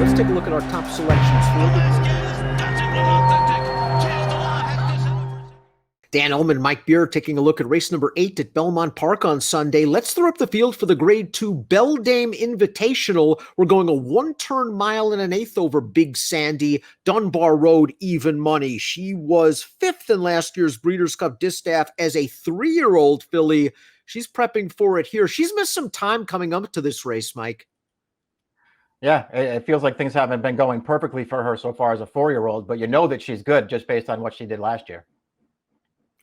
let's take a look at our top selections for Dan Illman, Mike Beer taking a look at race number 8 at Belmont Park on Sunday. Let's throw up the field for the Grade 2 Beldame Invitational. We're going a one-turn mile and an eighth over Big Sandy, Dunbar Road, even money. She was 5th in last year's Breeders' Cup Distaff as a 3-year-old filly. She's prepping for it here. She's missed some time coming up to this race, Mike. Yeah, it feels like things haven't been going perfectly for her so far as a 4-year-old, but you know that she's good just based on what she did last year.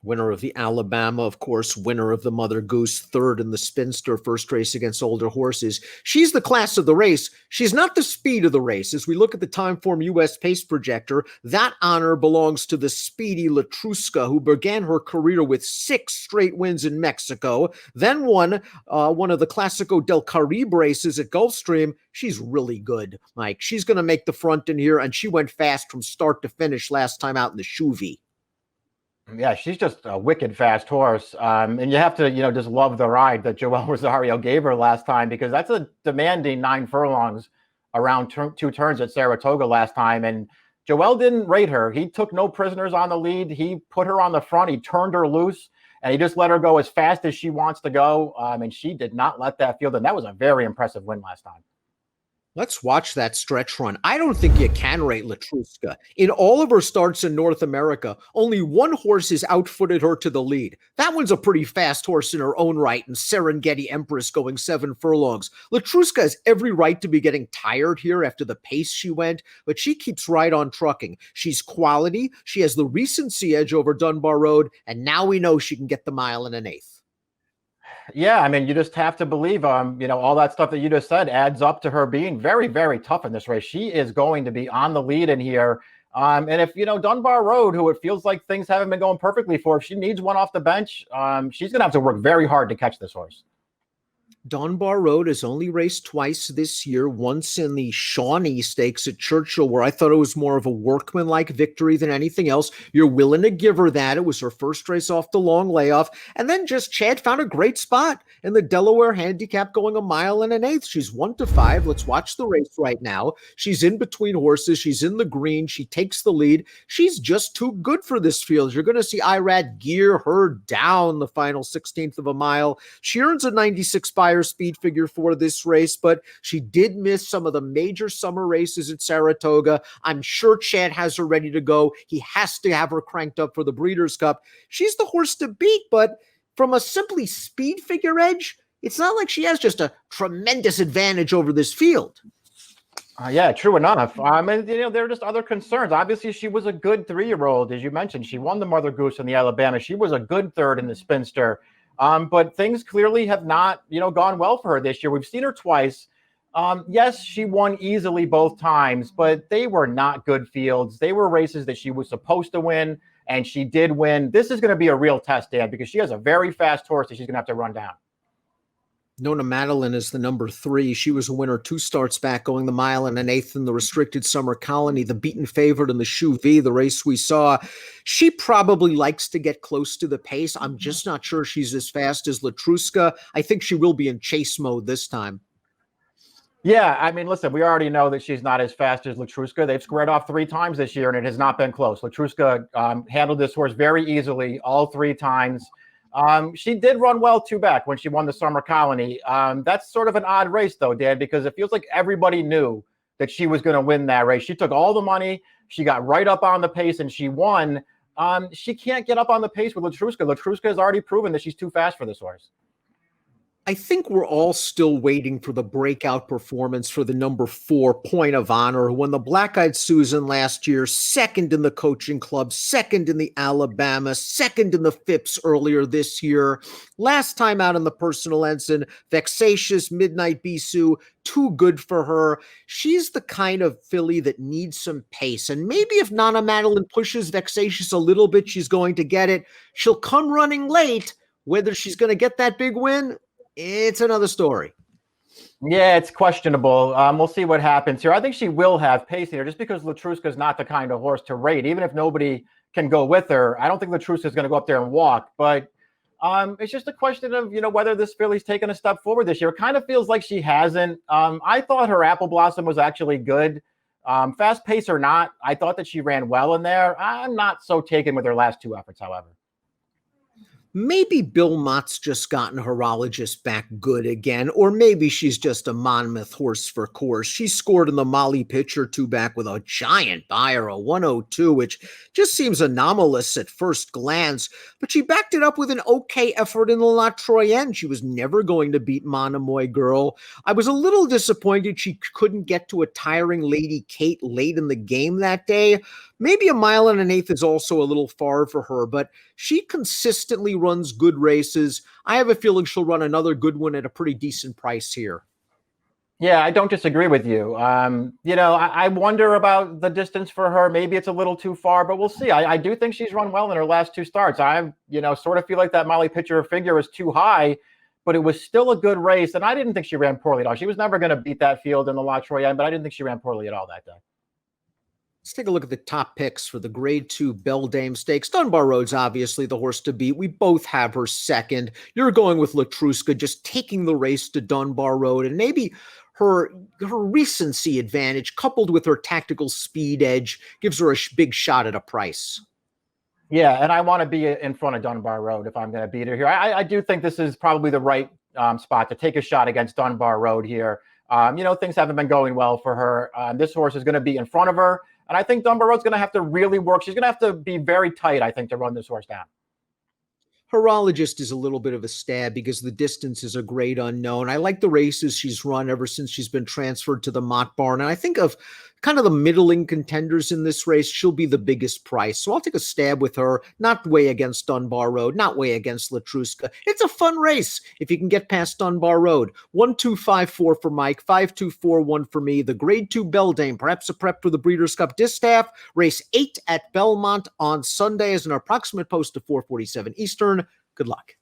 Winner of the Alabama, of course, winner of the Mother Goose, 3rd in the Spinster, first race against older horses. She's the class of the race. She's not the speed of the race. As we look at the Timeform U.S. Pace Projector, that honor belongs to the speedy Latruska, who began her career with 6 straight wins in Mexico, then won one of the Classico del Caribe races at Gulfstream. She's really good, Mike. She's going to make the front in here, and she went fast from start to finish last time out in the Chuvie. Yeah, she's just a wicked fast horse. And you have to, just love the ride that Joel Rosario gave her last time, because that's a demanding 9 furlongs around 2 turns at Saratoga last time. And Joel didn't rate her. He took no prisoners on the lead. He put her on the front. He turned her loose, and he just let her go as fast as she wants to go. And she did not let that field. And that was a very impressive win last time. Let's watch that stretch run. I don't think you can rate Latruska. In all of her starts in North America, only one horse has outfooted her to the lead. That one's a pretty fast horse in her own right, and Serengeti Empress going 7 furlongs. Latruska has every right to be getting tired here after the pace she went, but she keeps right on trucking. She's quality. She has the recency edge over Dunbar Road, and now we know she can get the mile and an eighth. Yeah, I mean, you just have to believe, all that stuff that you just said adds up to her being very, very tough in this race. She is going to be on the lead in here. And if, Dunbar Road, who it feels like things haven't been going perfectly for, if she needs one off the bench, she's going to have to work very hard to catch this horse. Dunbar Road has only raced twice this year, once in the Shawnee Stakes at Churchill, where I thought it was more of a workmanlike victory than anything else. You're willing to give her that. It was her first race off the long layoff. And then just Chad found a great spot in the Delaware Handicap going a mile and an eighth. She's 1-5. Let's watch the race right now. She's in between horses. She's in the green. She takes the lead. She's just too good for this field. You're going to see Irad gear her down the final 16th of a mile. She earns a 96 Spire speed figure for this race, but she did miss some of the major summer races at Saratoga. I'm sure Chad has her ready to go. He has to have her cranked up for the Breeders' Cup. She's the horse to beat, but from a simply speed figure edge, it's not like she has just a tremendous advantage over this field. Yeah, true enough. And there are just other concerns. Obviously, she was a good 3-year-old, as you mentioned. She won the Mother Goose in the Alabama. She was a good 3rd in the Spinster. But things clearly have not, gone well for her this year. We've seen her twice. Yes, she won easily both times, but they were not good fields. They were races that she was supposed to win, and she did win. This is going to be a real test, Dan, because she has a very fast horse that she's going to have to run down. Nona Madeline is the number 3. She was a winner 2 starts back, going the mile and an eighth in the Restricted Summer Colony, the beaten favorite in the Chuvie, the race we saw. She probably likes to get close to the pace. I'm just not sure she's as fast as Latruska. I think she will be in chase mode this time. Yeah, I mean, listen, we already know that she's not as fast as Latruska. They've squared off 3 times this year, and it has not been close. Latruska handled this horse very easily all 3 times. She did run well 2 back when she won the Summer Colony. That's sort of an odd race, though, Dan, because it feels like everybody knew that she was going to win that race. She took all the money. She got right up on the pace, and she won. She can't get up on the pace with Latruska. Latruska has already proven that she's too fast for this horse. I think we're all still waiting for the breakout performance for the number 4, Point of Honor, who won the Black-Eyed Susan last year, 2nd in the Coaching Club, 2nd in the Alabama, 2nd in the Phipps earlier this year. Last time out in the Personal Ensign, Vexatious, Midnight Bisou, too good for her. She's the kind of filly that needs some pace. And maybe if Nona Madeline pushes Vexatious a little bit, she's going to get it. She'll come running late. Whether she's going to get that big win, it's another story. Yeah, it's questionable. We'll see what happens here. I think she will have pace here just because Latruska is not the kind of horse to rate. Even if nobody can go with her, I don't think Latruska is going to go up there and walk. But it's just a question of, whether this filly's taken a step forward this year. It kind of feels like she hasn't. I thought her Apple Blossom was actually good. Fast pace or not, I thought that she ran well in there. I'm not so taken with her last two efforts, however. Maybe Belmont's just gotten horologist back good again, or maybe she's just a Monmouth horse for course. She scored in the Molly pitch or two back with a giant buyer, a 102, which just seems anomalous at first glance, but she backed it up with an okay effort in the La Troyenne. She was never going to beat Monomoy Girl. I was a little disappointed she couldn't get to a tiring Lady Kate late in the game that day. Maybe 1 1/8 is also a little far for her, but she consistently runs good races. I have a feeling she'll run another good one at a pretty decent price here. Yeah, I don't disagree with you. I wonder about the distance for her. Maybe it's a little too far, but we'll see. I do think she's run well in her last two starts. I, sort of feel like that Molly Pitcher figure is too high, but it was still a good race. And I didn't think she ran poorly at all. She was never going to beat that field in the La Troyenne, but I didn't think she ran poorly at all that day. Let's take a look at the top picks for the Grade 2 Beldame Stakes. Dunbar Road's obviously the horse to beat. We both have her second. You're going with Latruska, just taking the race to Dunbar Road, and maybe her recency advantage coupled with her tactical speed edge gives her a big shot at a price. Yeah, and I want to be in front of Dunbar Road if I'm going to beat her here. I do think this is probably the right spot to take a shot against Dunbar Road here. Things haven't been going well for her. This horse is going to be in front of her. And I think Dunbar Road's going to have to really work. She's going to have to be very tight, I think, to run this horse down. Horologist is a little bit of a stab because the distance is a great unknown. I like the races she's run ever since she's been transferred to the Mott Barn. And I think of kind of the middling contenders in this race, she'll be the biggest price. So I'll take a stab with her, not way against Dunbar Road, not way against Latruska. It's a fun race if you can get past Dunbar Road. 1-2-5-4 for Mike, 5-2-4-1 for me. The Grade 2 Beldame, perhaps a prep for the Breeders' Cup Distaff. Race 8 at Belmont on Sunday as an approximate post of 4:47 Eastern. Good luck.